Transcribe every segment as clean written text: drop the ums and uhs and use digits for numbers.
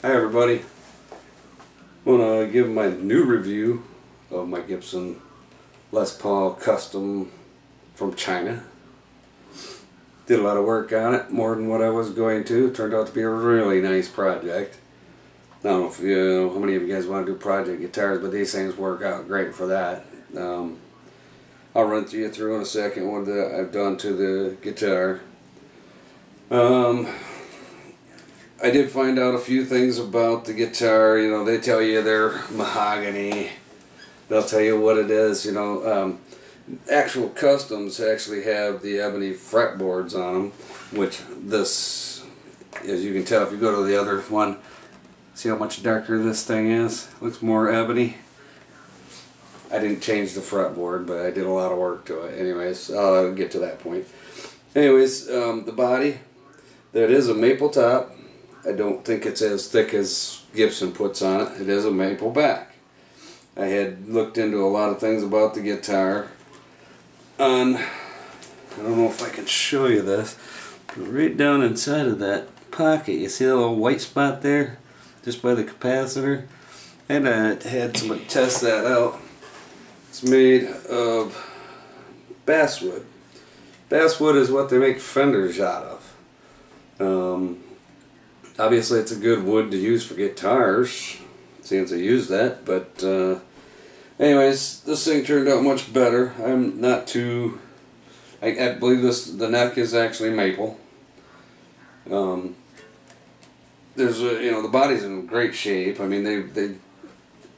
Hi everybody. I want to give my new review of my Gibson Les Paul Custom from China. Did a lot of work on it, more than what I was going to. It turned out to be a really nice project. I don't know if you know how many of you guys want to do project guitars, but these things work out great for that. I'll run you through in a second what I've done to the guitar. I did find out a few things about the guitar. You know, they tell you they're mahogany. They'll tell you what it is. You know, actual customs actually have the ebony fretboards on them, which this, as you can tell if you go to the other one, see how much darker this thing is? Looks more ebony. I didn't change the fretboard, but I did a lot of work to it. Anyways, I'll get to that point. Anyways, the body, that is a maple top. I don't think it's as thick as Gibson puts on it. It is a maple back. I had looked into a lot of things about the guitar. I don't know if I can show you this, but right down inside of that pocket, you see that little white spot there, just by the capacitor? And I had somebody test that out. It's made of basswood. Basswood is what they make fenders out of. Obviously it's a good wood to use for guitars, since I use that, but anyways, this thing turned out much better. I'm not too, I believe the neck is actually maple. There's a, you know, the body's in great shape. I mean, they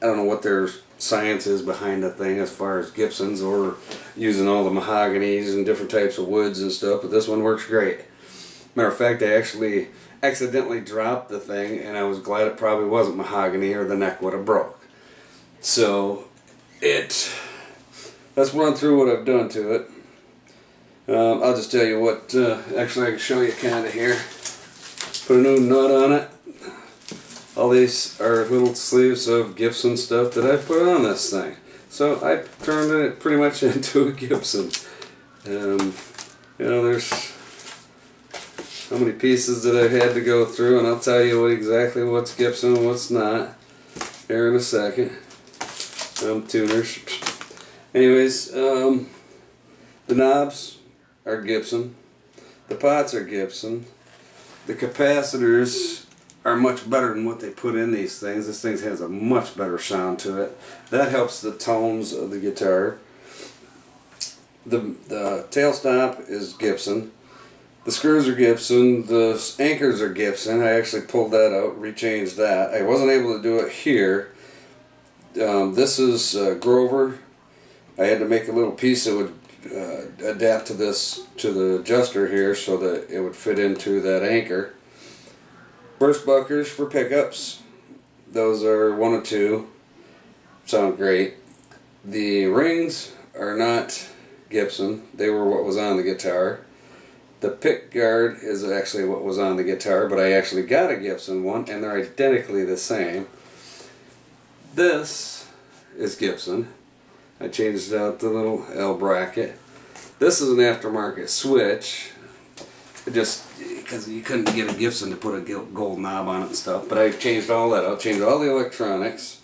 I don't know what their science is behind the thing as far as Gibsons or using all the mahoganies and different types of woods and stuff, but this one works great. Matter of fact, I actually accidentally dropped the thing, and I was glad it probably wasn't mahogany or the neck would have broke. So let's run through what I've done to it. I'll just tell you what, actually I can show you kind of here. Put a new nut on it. All these are little sleeves of Gibson stuff that I put on this thing. So I turned it pretty much into a Gibson. You know, there's how many pieces that I've had to go through, and I'll tell you exactly what's Gibson and what's not here in a second. Tuners. Anyways, the knobs are Gibson. The pots are Gibson. The capacitors are much better than what they put in these things. This thing has a much better sound to it. That helps the tones of the guitar. The tailstop is Gibson. The screws are Gibson. The anchors are Gibson. I actually pulled that out, rechanged that. I wasn't able to do it here. This is Grover. I had to make a little piece that would adapt to this, to the adjuster here, so that it would fit into that anchor. Burst buckers for pickups. Those are 1 or 2. Sound great. The rings are not Gibson. They were what was on the guitar. The pick guard is actually what was on the guitar, but I actually got a Gibson one, and they're identically the same. This is Gibson. I changed out the little L bracket. This is an aftermarket switch, just because you couldn't get a Gibson to put a gold knob on it and stuff, but I changed all that out, changed all the electronics.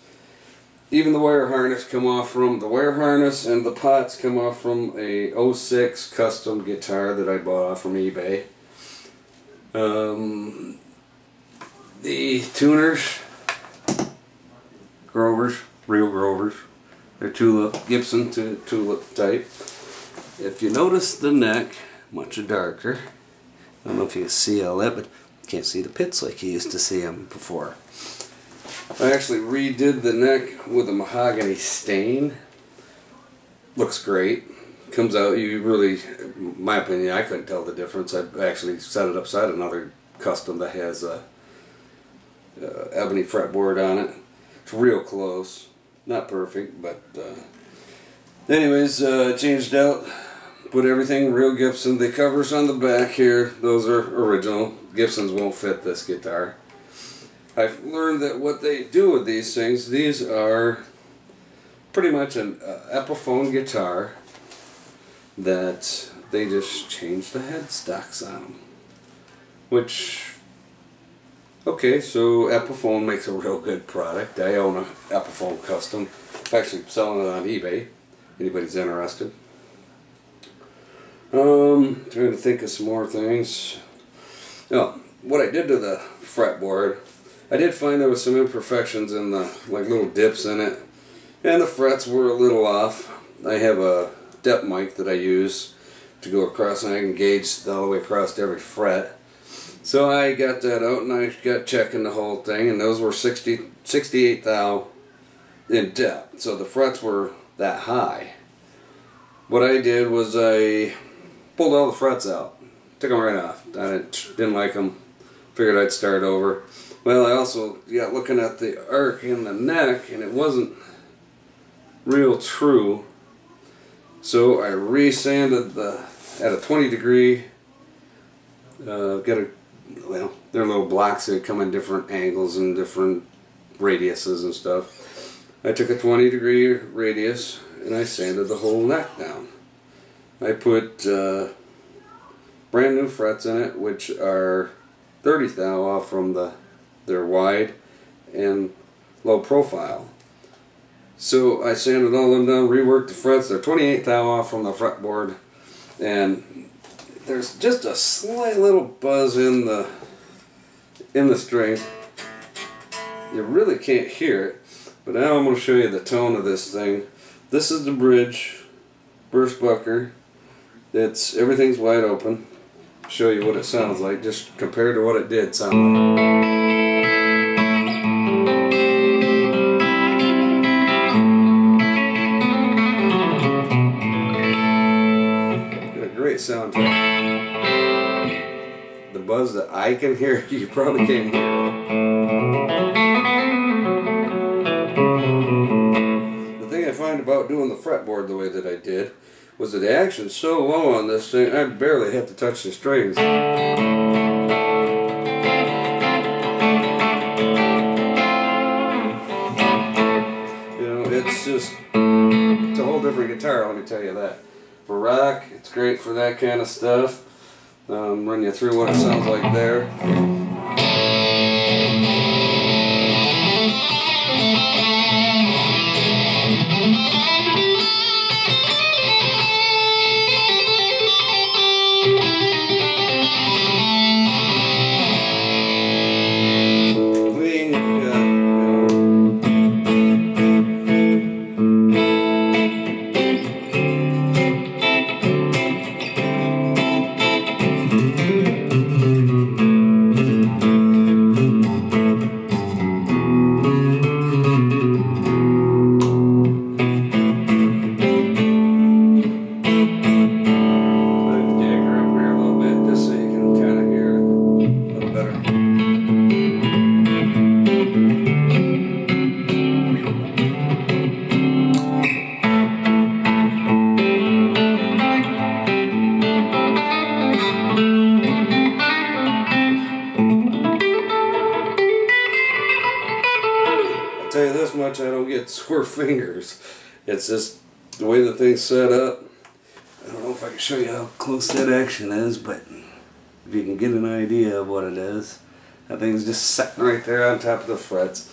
Even the wire harness come off from, the wire harness and the pots come off from a '06 custom guitar that I bought off from eBay. The tuners, Grovers, real Grovers. They're tulip, Gibson tulip type. If you notice the neck, much darker. I don't know if you can see all that, but you can't see the pits like you used to see them before. I actually redid the neck with a mahogany stain. Looks great. Comes out, you really, in my opinion, I couldn't tell the difference. I actually set it upside another custom that has a ebony fretboard on it. It's real close. Not perfect, but anyways, changed out. Put everything real Gibson. The covers on the back here, those are original. Gibsons won't fit this guitar. I've learned that what they do with these things, these are pretty much an Epiphone guitar that they just change the headstocks on them. Which Okay, so Epiphone makes a real good product. I own an Epiphone Custom. I'm actually selling it on eBay. Anybody's interested. Trying to think of some more things. Now, what I did to the fretboard, I did find there was some imperfections in the, like little dips in it, and the frets were a little off. I have a depth mic that I use to go across, and I can gauge all the way across every fret. So I got that out and I got checking the whole thing, and those were 68 thou in depth. So the frets were that high. What I did was I pulled all the frets out, took them right off. I didn't like them. Figured I'd start over. Well, I also got looking at the arc in the neck, and it wasn't real true. So I re-sanded at a 20 degree. Well, they're little blocks that come in different angles and different radiuses and stuff. I took a 20 degree radius and I sanded the whole neck down. I put brand new frets in it, which are 30 thou off from they're wide and low profile. So I sanded all them down, reworked the frets. They're 28 thou off from the fretboard, and there's just a slight little buzz in the string. You really can't hear it, but now I'm going to show you the tone of this thing. This is the bridge burst bucker. Everything's wide open. Show you what it sounds like, just compared to what it did sound like. Great sound track. The buzz that I can hear, you probably can't hear it. The thing I find about doing the fretboard the way that I did was that the action's so low on this thing, I barely have to touch the strings. You know, it's a whole different guitar, let me tell you that. For rock, it's great for that kind of stuff. Run you through what it sounds like there. Tell you this much, I don't get sore fingers. It's just the way the thing's set up. I don't know if I can show you how close that action is, but if you can get an idea of what it is. That thing's just sitting right there on top of the frets.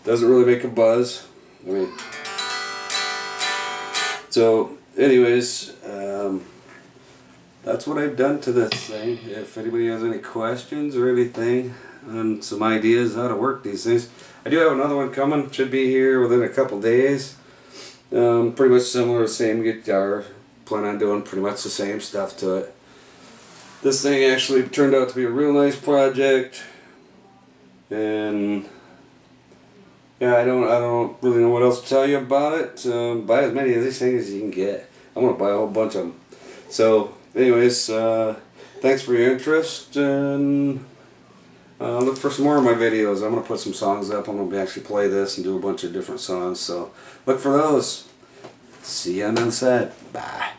Doesn't really make a buzz. I mean, so anyways, that's what I've done to this thing. If anybody has any questions or anything on some ideas how to work these things, I do have another one coming. Should be here within a couple days. Pretty much similar, same guitar. Plan on doing pretty much the same stuff to it. This thing actually turned out to be a real nice project, and yeah, I don't really know what else to tell you about it. Buy as many of these things as you can get. I'm gonna buy a whole bunch of them. So, anyways, thanks for your interest, and look for some more of my videos. I'm going to put some songs up. I'm going to actually play this and do a bunch of different songs. So look for those. See you on the other side. Bye.